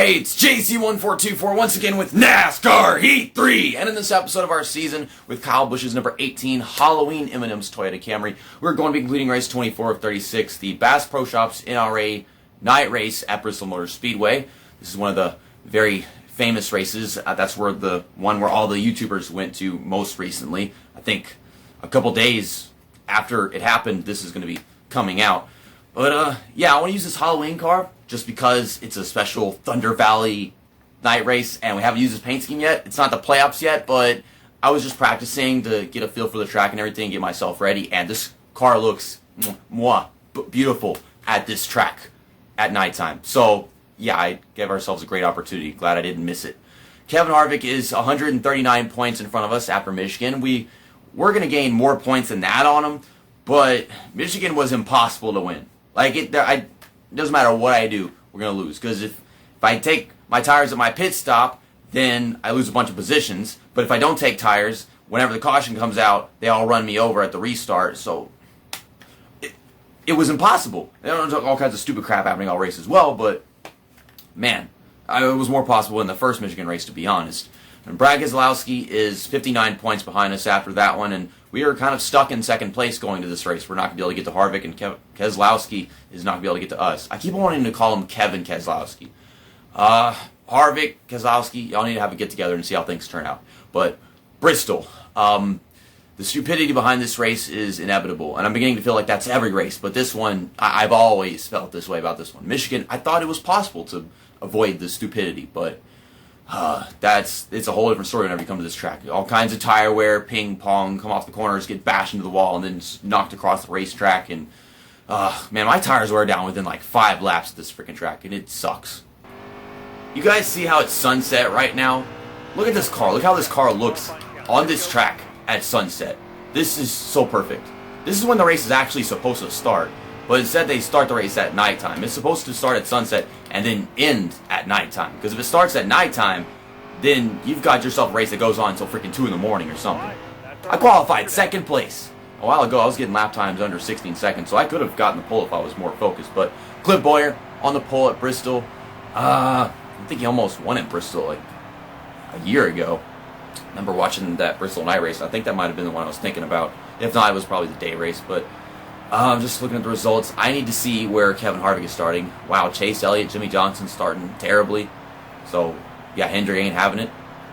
Hey, it's JC1424 once again with NASCAR Heat 3, and in this episode of our season with Kyle Busch's number 18 Halloween M&M's Toyota Camry, we're going to be completing race 24 of 36, the Bass Pro Shops NRA night race at Bristol Motor Speedway. This is one of the very famous races. That's where the one where all the YouTubers went to most recently. I think a couple days after it happened, this is going to be coming out. But yeah, I want to use this Halloween car just because it's a special Thunder Valley night race, and we haven't used this paint scheme yet. It's not the playoffs yet, but I was just practicing to get a feel for the track and everything, get myself ready, and this car looks beautiful at this track at nighttime. So yeah, I gave ourselves a great opportunity. Glad I didn't miss it. Kevin Harvick is 139 points in front of us after Michigan. We're going to gain more points than that on him, but Michigan was impossible to win. Like, it doesn't matter what I do, we're going to lose. Because if I take my tires at my pit stop, then I lose a bunch of positions. But if I don't take tires, whenever the caution comes out, they all run me over at the restart. So it was impossible. There was all kinds of stupid crap happening all race as well. But, man, it was more possible in the first Michigan race, to be honest. And Brad Keselowski is 59 points behind us after that one, and we are kind of stuck in second place going to this race. We're not going to be able to get to Harvick, and Keselowski is not going to be able to get to us. I keep wanting to call him Kevin Keselowski. Harvick, Keselowski, y'all need to have a get-together and see how things turn out. But Bristol, the stupidity behind this race is inevitable, and I'm beginning to feel like that's every race, but this one, I've always felt this way about this one. Michigan, I thought it was possible to avoid the stupidity, but it's a whole different story whenever you come to this track. All kinds of tire wear, ping pong, come off the corners, get bashed into the wall, and then knocked across the racetrack. And man, my tires wear down within like 5 laps of this freaking track, and it sucks. You guys see how it's sunset right now? Look at this car. Look how this car looks on this track at sunset. This is so perfect. This is when the race is actually supposed to start. But instead they start the race at nighttime. It's supposed to start at sunset and then end at nighttime. Because if it starts at nighttime, then you've got yourself a race that goes on until freaking 2 in the morning or something. I qualified second place. A while ago I was getting lap times under 16 seconds, so I could have gotten the pole if I was more focused. But Cliff Boyer on the pole at Bristol. I think he almost won at Bristol like a year ago. I remember watching that Bristol night race. I think that might have been the one I was thinking about. If not, it was probably the day race, but just looking at the results, I need to see where Kevin Harvick is starting. Wow, Chase Elliott, Jimmy Johnson starting terribly. So, yeah, Hendrick ain't having it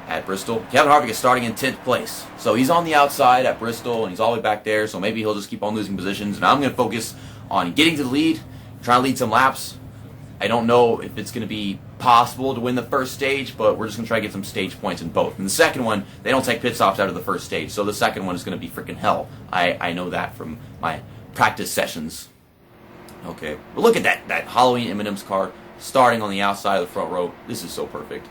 at Bristol. Kevin Harvick is starting in 10th place. So he's on the outside at Bristol, and he's all the way back there, so maybe he'll just keep on losing positions. And I'm going to focus on getting to the lead, trying to lead some laps. I don't know if it's going to be possible to win the first stage, but we're just going to try to get some stage points in both. And the second one, they don't take pit stops out of the first stage, so the second one is going to be freaking hell. I know that from my practice sessions. Okay, but look at that Halloween M&M's car starting on the outside of the front row. This is so perfect.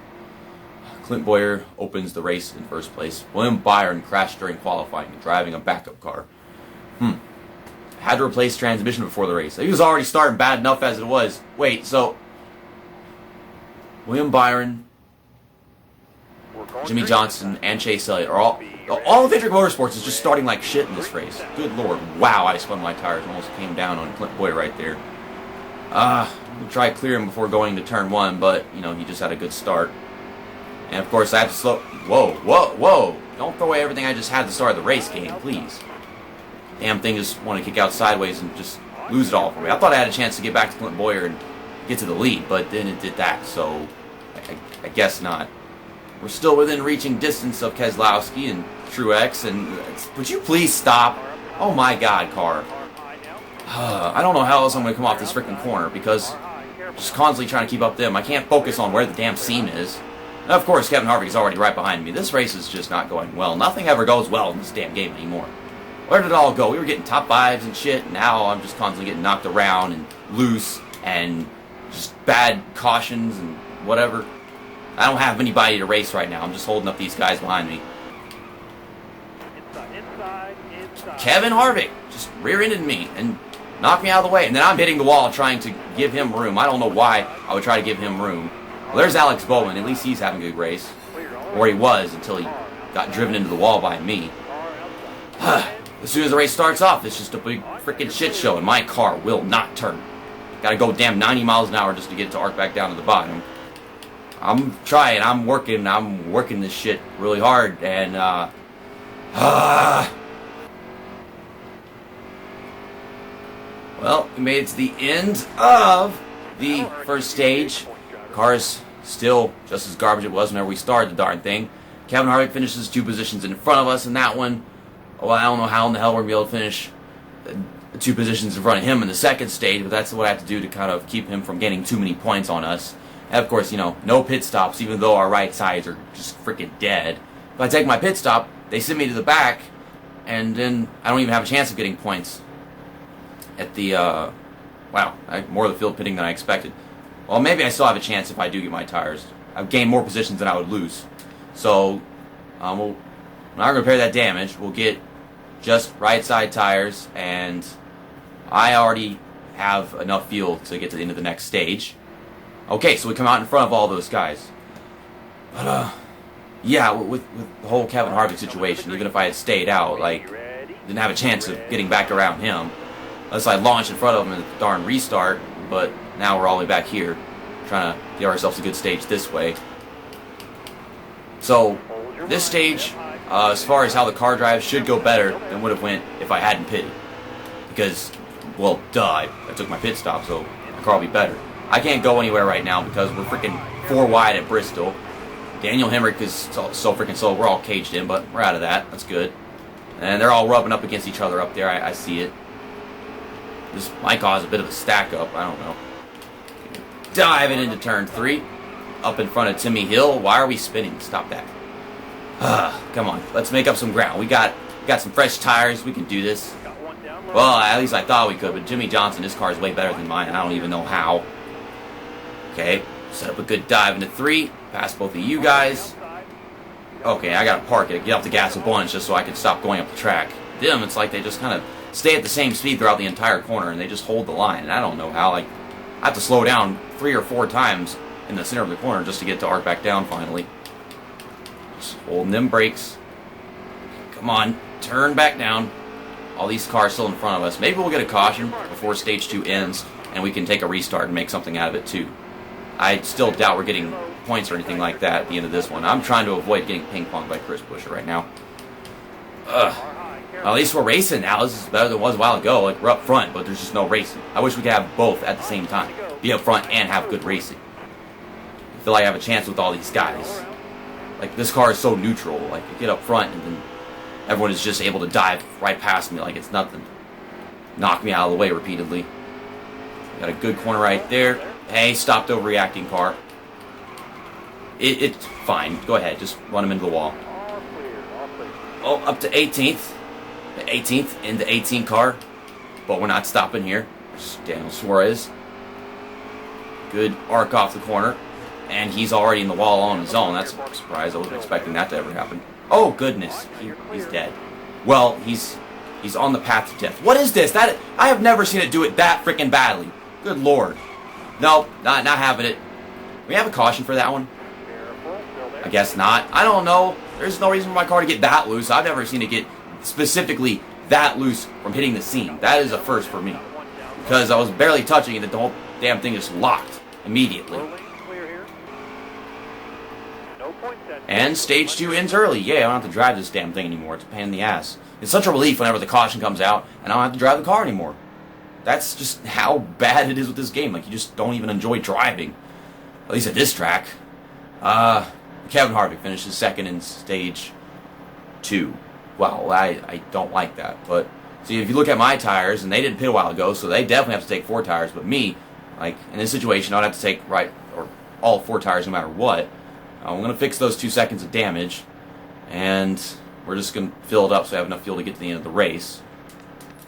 Clint Boyer opens the race in first place. William Byron crashed during qualifying, driving a backup car. Had to replace transmission before the race. He was already starting bad enough as it was. Wait, so William Byron, Jimmy Johnson, and Chase Elliott are all of Hendrick Motorsports is just starting like shit in this race. Good lord. Wow, I spun my tires. Almost came down on Clint Boyer right there. I'm going to try to clear him before going to turn 1, but, you know, he just had a good start. And, of course, I have to slow... Whoa. Don't throw away everything I just had at the start of the race game, please. Damn thing just want to kick out sideways and just lose it all for me. I thought I had a chance to get back to Clint Boyer and get to the lead, but then it did that, so I guess not. We're still within reaching distance of Keselowski and Truex, and would you please stop? Oh my god, car. I don't know how else I'm going to come off this freaking corner, because I'm just constantly trying to keep up them. I can't focus on where the damn seam is. And of course, Kevin Harvick is already right behind me. This race is just not going well. Nothing ever goes well in this damn game anymore. Where did it all go? We were getting top 5s and shit, and now I'm just constantly getting knocked around and loose and just bad cautions and whatever. I don't have anybody to race right now. I'm just holding up these guys behind me. Kevin Harvick just rear-ended me and knocked me out of the way. And then I'm hitting the wall trying to give him room. I don't know why I would try to give him room. Well, there's Alex Bowman. At least he's having a good race. Or he was until he got driven into the wall by me. As soon as the race starts off, it's just a big freaking shit show, and my car will not turn. Gotta go damn 90 miles an hour just to get it to arc back down to the bottom. I'm trying. I'm working this shit really hard, and well, we made it to the end of the first stage. Car's still just as garbage it was whenever we started the darn thing. Kevin Harvick finishes 2 positions in front of us in that one. Well, I don't know how in the hell we're going to be able to finish 2 positions in front of him in the second stage, but that's what I have to do to kind of keep him from getting too many points on us. And of course, no pit stops, even though our right sides are just freaking dead. If I take my pit stop, they send me to the back, and then I don't even have a chance of getting points at the, more of the field pitting than I expected. Well, maybe I still have a chance if I do get my tires. I've gained more positions than I would lose. So, we're not going to repair that damage. We'll get just right side tires, and I already have enough fuel to get to the end of the next stage. Okay, so we come out in front of all those guys. But, yeah, with the whole Kevin Harvick situation, even if I had stayed out, didn't have a chance of getting back around him. Unless I launched in front of him in the darn restart, but now we're all the way back here, trying to get ourselves a good stage this way. So, this stage, as far as how the car drives, should go better than would have went if I hadn't pitted. Because, well, duh, I took my pit stop, so the car will be better. I can't go anywhere right now because we're freaking 4 wide at Bristol. Daniel Hemrick is so freaking slow. We're all caged in, but we're out of that. That's good. And they're all rubbing up against each other up there. I see it. This might cause a bit of a stack up. I don't know. Diving into turn 3. Up in front of Timmy Hill. Why are we spinning? Stop that. Come on. Let's make up some ground. We got some fresh tires. We can do this. Well, at least I thought we could. But Jimmy Johnson, his car is way better than mine. I don't even know how. Okay. Set up a good dive into 3. Past both of you guys. Okay, I gotta park it. Get off the gas a bunch just so I can stop going up the track. Them, it's like they just kind of stay at the same speed throughout the entire corner, and they just hold the line. And I don't know how. I have to slow down 3 or 4 times in the center of the corner just to get to arc back down finally. Just holding them brakes. Come on, turn back down. All these cars still in front of us. Maybe we'll get a caution before stage 2 ends, and we can take a restart and make something out of it too. I still doubt we're getting points or anything like that at the end of this one. I'm trying to avoid getting ping-ponged by Chris Buescher right now. At least we're racing now. This is better than it was a while ago. We're up front, but there's just no racing. I wish we could have both at the same time. Be up front and have good racing. I feel like I have a chance with all these guys. This car is so neutral. You get up front and then everyone is just able to dive right past me like it's nothing. Knock me out of the way repeatedly. Got a good corner right there. Hey, stopped overreacting car. It's fine. Go ahead. Just run him into the wall. Oh, up to 18th. The 18th in the 18 car. But we're not stopping here. There's Daniel Suarez. Good arc off the corner. And he's already in the wall on his own. That's a surprise. I wasn't expecting that to ever happen. Oh, goodness. He's dead. Well, he's on the path to death. What is this? I have never seen it do it that freaking badly. Good Lord. No, not having it. We have a caution for that one? I guess not. I don't know. There's no reason for my car to get that loose. I've never seen it get specifically that loose from hitting the seam. That is a first for me. Because I was barely touching it, the whole damn thing just locked immediately. And stage 2 ends early. Yeah, I don't have to drive this damn thing anymore. It's a pain in the ass. It's such a relief whenever the caution comes out and I don't have to drive the car anymore. That's just how bad it is with this game. You just don't even enjoy driving. At least at this track. Kevin Harvick finishes second in stage 2. Well, I don't like that. But, see, if you look at my tires, and they didn't pit a while ago, so they definitely have to take 4 tires. But me, in this situation, I'd have to take all 4 tires no matter what. I'm going to fix those 2 seconds of damage. And we're just going to fill it up so I have enough fuel to get to the end of the race.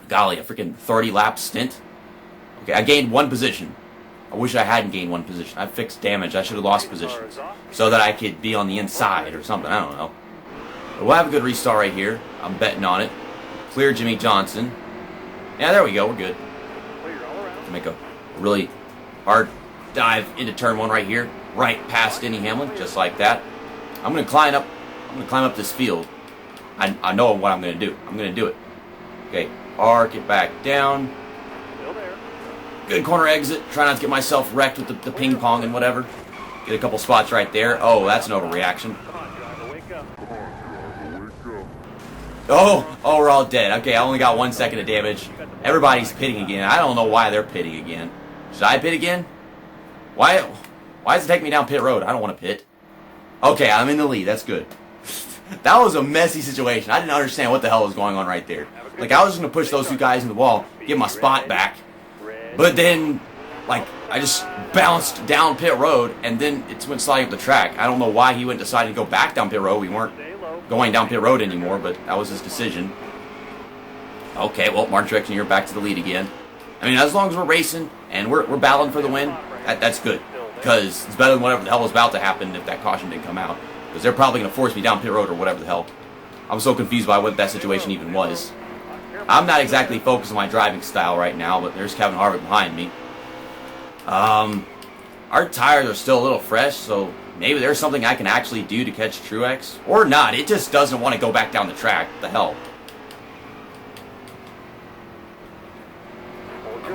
Golly, a freaking 30-lap stint. Okay, I gained 1 position. I wish I hadn't gained 1 position. I fixed damage. I should have lost positions so that I could be on the inside or something. I don't know. But we'll have a good restart right here. I'm betting on it. Clear Jimmy Johnson. Yeah, there we go. We're good. Make a really hard dive into turn 1 right here. Right past Denny Hamlin, just like that. I'm going to climb up this field. I know what I'm going to do. I'm going to do it. Okay. Arc it back down. Good corner exit. Try not to get myself wrecked with the ping pong and whatever. Get a couple spots right there. Oh, that's an overreaction. Oh, we're all dead. Okay, I only got 1 second of damage. Everybody's pitting again. I don't know why they're pitting again. Should I pit again? Why does it take me down pit road? I don't want to pit. Okay, I'm in the lead. That's good. That was a messy situation. I didn't understand what the hell was going on right there. Like, I was just going to push those two guys in the wall, get my spot back. But then, like, I just bounced down pit road, and then it went sliding up the track. I don't know why he went decided to go back down pit road. We weren't going down pit road anymore, but that was his decision. Okay, well, Martin Truex Jr. back to the lead again. I mean, as long as we're racing and we're battling for the win, that's good. Because it's better than whatever the hell was about to happen if that caution didn't come out. Because they're probably going to force me down pit road or whatever the hell. I'm so confused by what that situation even was. I'm not exactly focused on my driving style right now, but there's Kevin Harvick behind me. Our tires are still a little fresh, so maybe there's something I can actually do to catch Truex. Or not. It just doesn't want to go back down the track. What the hell?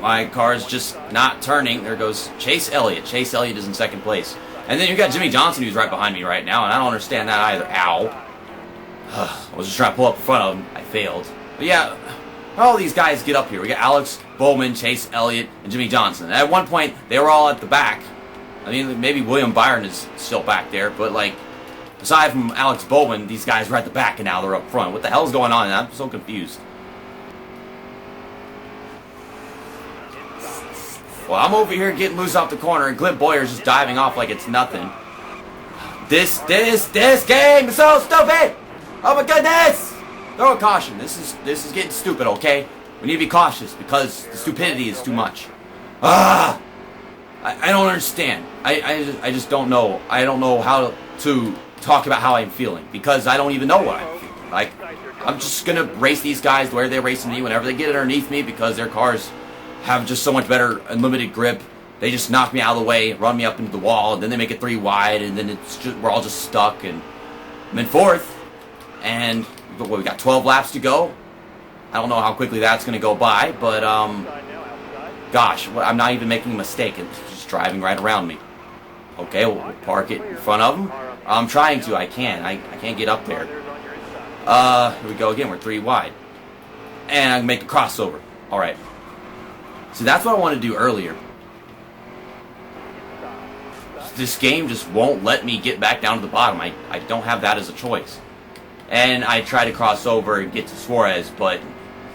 My car's just not turning. There goes Chase Elliott. Chase Elliott is in second place. And then you got Jimmy Johnson, who's right behind me right now, and I don't understand that either. Ow. I was just trying to pull up in front of him. I failed. But yeah, all these guys get up here. We got Alex Bowman, Chase Elliott, and Jimmy Johnson. And at one point, they were all at the back. I mean, maybe William Byron is still back there, but like, aside from Alex Bowman, these guys were at the back, and now they're up front. What the hell is going on? I'm so confused. Well, I'm over here getting loose off the corner, and Clint Boyer's just diving off like it's nothing. This game is so stupid! Oh my goodness! Throw a caution. This is getting stupid, okay? We need to be cautious because the stupidity is too much. I don't understand. I just don't know. I don't know how to talk about how I'm feeling because I don't even know what I'm feeling. Like, I'm just gonna race these guys where they're racing me whenever they get underneath me because their cars have just so much better unlimited grip. They just knock me out of the way, run me up into the wall, and then they make it 3 wide, and then we're all just stuck. And I'm in 4th, and we got 12 laps to go. I don't know how quickly that's going to go by, but gosh, I'm not even making a mistake. It's just driving right around me. Okay, we'll park it in front of them. I'm trying to. I can't. I can't get up there. Here we go again. We're 3 wide, and I can make a crossover. All right. So that's what I wanted to do earlier. This game just won't let me get back down to the bottom. I don't have that as a choice. And I tried to cross over and get to Suarez, but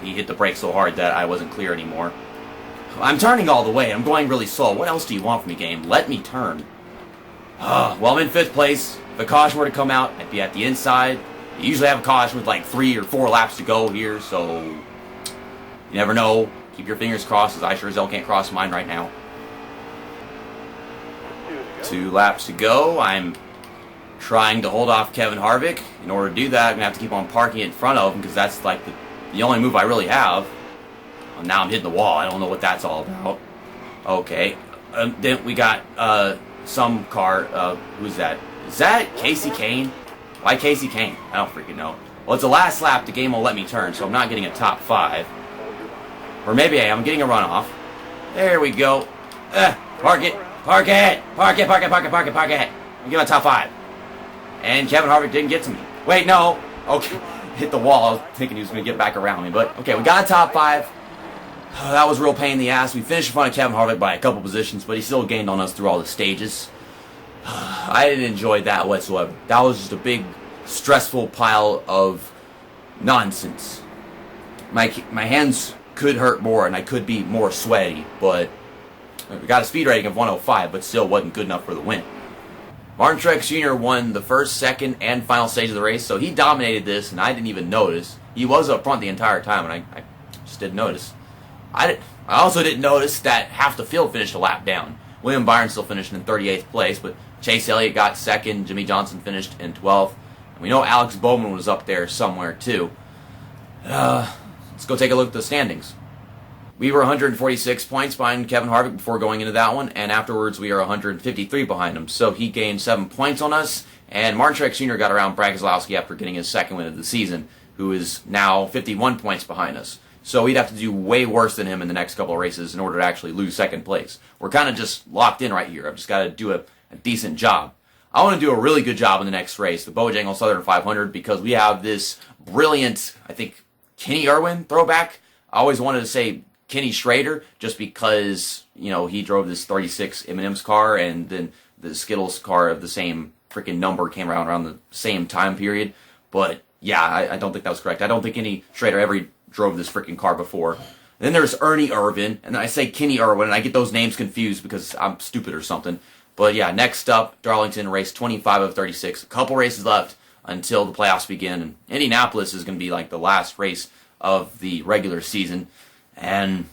he hit the brake so hard that I wasn't clear anymore. I'm turning all the way. I'm going really slow. What else do you want from me, game? Let me turn. Well, I'm in 5th place. If a caution were to come out, I'd be at the inside. You usually have a caution with like 3 or 4 laps to go here, so you never know. Keep your fingers crossed, as I sure as hell can't cross mine right now. 2 laps to go. I'm trying to hold off Kevin Harvick. In order to do that, I'm going to have to keep on parking in front of him, because that's like the only move I really have. Well, now I'm hitting the wall. I don't know what that's all about. Okay. Then we got some car. Who's that? Is that Casey Kane? Why Casey Kane? I don't freaking know. Well, it's the last lap. The game will let me turn, so I'm not getting a top 5. Or maybe I am. I'm getting a runoff. There we go. Park it. Park it. Park it. Park it. Park it. Park it. Park it. I'm getting a top 5. And Kevin Harvick didn't get to me. Wait, no. Okay. Hit the wall. I was thinking he was going to get back around me. But, okay, we got a top 5. That was a real pain in the ass. We finished in front of Kevin Harvick by a couple positions, but he still gained on us through all the stages. I didn't enjoy that whatsoever. That was just a big, stressful pile of nonsense. My hands could hurt more, and I could be more sweaty, but we got a speed rating of 105, but still wasn't good enough for the win. Martin Truex Jr. won the first, second, and final stage of the race, so he dominated this, and I didn't even notice. He was up front the entire time, and I just didn't notice. I also didn't notice that half the field finished a lap down. William Byron still finished in 38th place, but Chase Elliott got second. Jimmy Johnson finished in 12th. And we know Alex Bowman was up there somewhere, too. Let's go take a look at the standings. We were 146 points behind Kevin Harvick before going into that one, and afterwards we are 153 behind him. So he gained 7 points on us, and Martin Truex Jr. got around Brad Keselowski after getting his second win of the season, who is now 51 points behind us. So we'd have to do way worse than him in the next couple of races in order to actually lose second place. We're kind of just locked in right here. I've just got to do a a decent job. I want to do a really good job in the next race, the Bojangles Southern 500, because we have this brilliant, I think, Kenny Irwin throwback. I always wanted to say Kenny Schrader, just because, you know, he drove this 36 M&M's car, and then the Skittles car of the same freaking number came around the same time period. But yeah, I don't think that was correct. I don't think Kenny Schrader ever drove this freaking car before. And then there's Ernie Irvin, and then I say Kenny Irwin, and I get those names confused because I'm stupid or something. But yeah, next up, Darlington, race 25 of 36. A couple races left until the playoffs begin. And Indianapolis is going to be like the last race of the regular season. And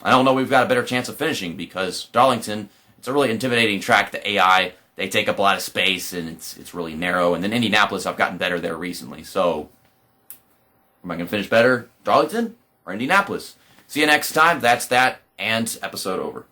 I don't know, we've got a better chance of finishing, because Darlington, it's a really intimidating track. The AI, they take up a lot of space, and it's really narrow. And then Indianapolis, I've gotten better there recently. So, am I going to finish better, Darlington or Indianapolis? See you next time. That's that, and episode over.